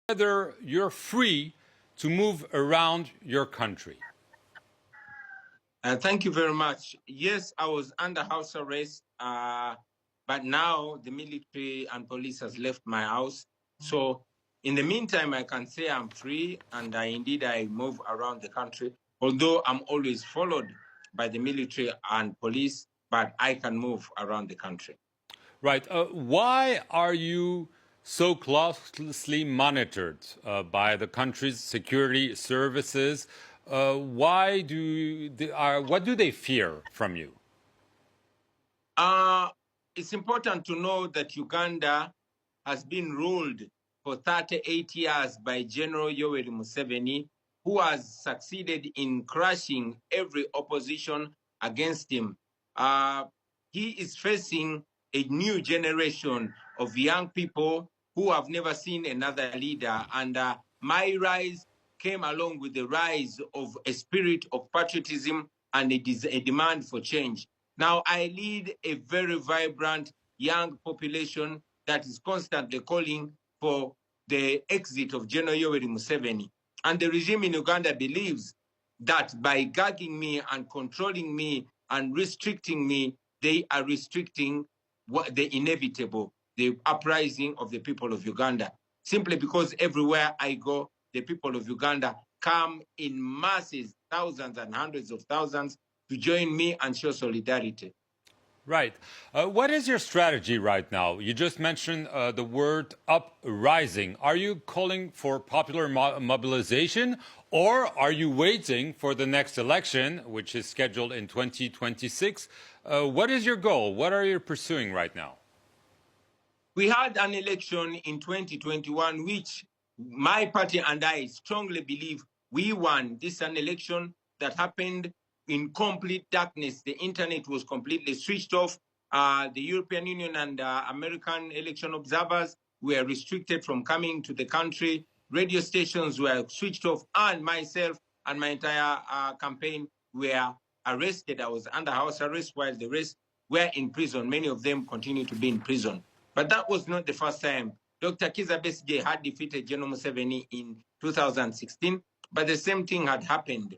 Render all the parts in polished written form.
whether you're free to move around your country. Thank you very much. Yes, I was under house arrest, but now the military and police has left my house. So in the meantime, I can say I'm free, and indeed I move around the country, although I'm always followed by the military and police, but I can move around the country. Right. Why are you so closely monitored by the country's security services? What do they fear from you? It's important to know that Uganda has been ruled for 38 years by General Yoweri Museveni, who has succeeded in crushing every opposition against him. He is facing a new generation of young people who have never seen another leader. And my rise came along with the rise of a spirit of patriotism and a demand for change. Now, I lead a very vibrant young population that is constantly calling for the exit of General Yoweri Museveni. And the regime in Uganda believes that by gagging me and controlling me and restricting me, they are restricting the inevitable, the uprising of the people of Uganda. Simply because everywhere I go, the people of Uganda come in masses, thousands and hundreds of thousands, to join me and show solidarity. Right. What is your strategy right now? You just mentioned the word uprising. Are you calling for popular mobilization, or are you waiting for the next election, which is scheduled in 2026? What is your goal? What are you pursuing right now? We had an election in 2021, which my party and I strongly believe we won. This is an election that happened in complete darkness. The internet was completely switched off. The European Union and American election observers were restricted from coming to the country. Radio stations were switched off, and myself and my entire campaign were arrested. I was under house arrest while the rest were in prison. Many of them continue to be in prison. But that was not the first time. Dr. Kizza Besigye had defeated General Museveni in 2016, but the same thing had happened.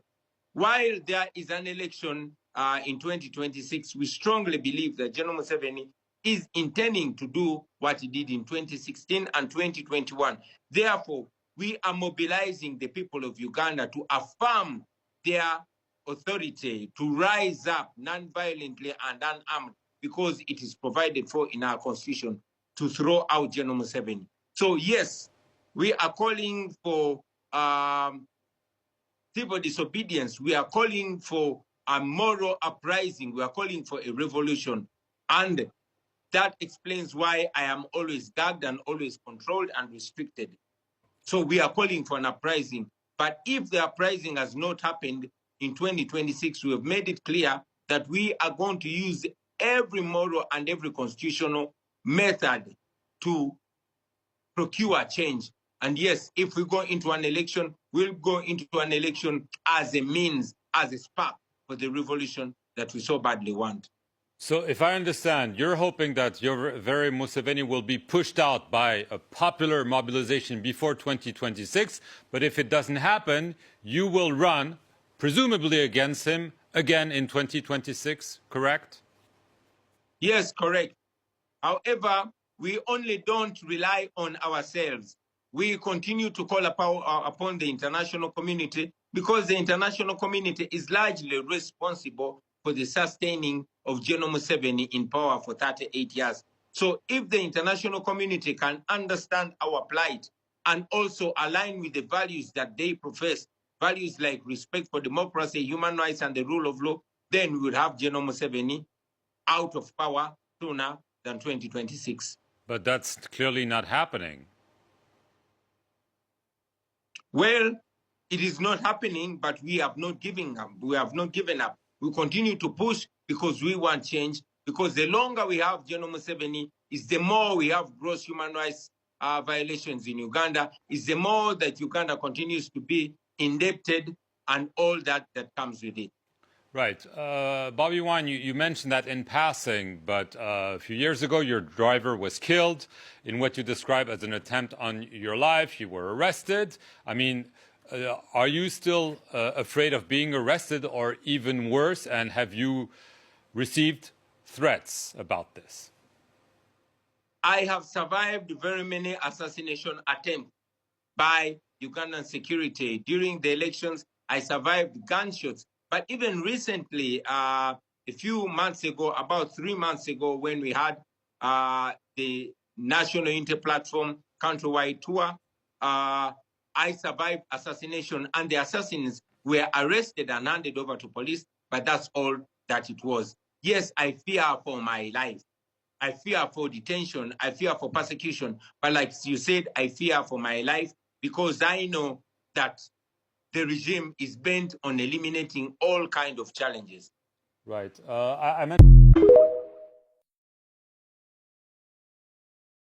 While there is an election in 2026, we strongly believe that General Museveni is intending to do what he did in 2016 and 2021. Therefore, we are mobilizing the people of Uganda to affirm their authority, to rise up non-violently and unarmed, because it is provided for in our constitution to throw out General Museveni. So yes, we are calling for civil disobedience. We are calling for a moral uprising. We are calling for a revolution. And that explains why I am always gagged and always controlled and restricted. So we are calling for an uprising. But if the uprising has not happened in 2026, we have made it clear that we are going to use every moral and every constitutional method to procure change. And yes, if we go into an election, we'll go into an election as a means, as a spark for the revolution that we so badly want. So if I understand, you're hoping that Yoweri Museveni will be pushed out by a popular mobilization before 2026, but if it doesn't happen, you will run, presumably against him, again in 2026, correct? Yes, correct. However, we only don't rely on ourselves. We continue to call upon the international community, because the international community is largely responsible for the sustaining of General Museveni in power for 38 years. So if the international community can understand our plight and also align with the values that they profess, values like respect for democracy, human rights, and the rule of law, then we would have General Museveni out of power sooner than 2026. But that's clearly not happening. Well, it is not happening, but we have not given up. We have not given up. We continue to push because we want change, because the longer we have General Museveni, is the more we have gross human rights violations in Uganda, is the more that Uganda continues to be indebted and all that comes with it. Right. Bobby Wine, you mentioned that in passing, but a few years ago, your driver was killed in what you describe as an attempt on your life. You were arrested. I mean, are you still afraid of being arrested, or even worse? And have you received threats about this? I have survived very many assassination attempts by Ugandan security. During the elections, I survived gunshots. But even recently, a few months ago, about 3 months ago, when we had the National Inter-Platform countrywide tour, I survived assassination, and the assassins were arrested and handed over to police, but that's all that it was. Yes, I fear for my life. I fear for detention. I fear for persecution. But like you said, I fear for my life because I know that the regime is bent on eliminating all kinds of challenges. Right. I meant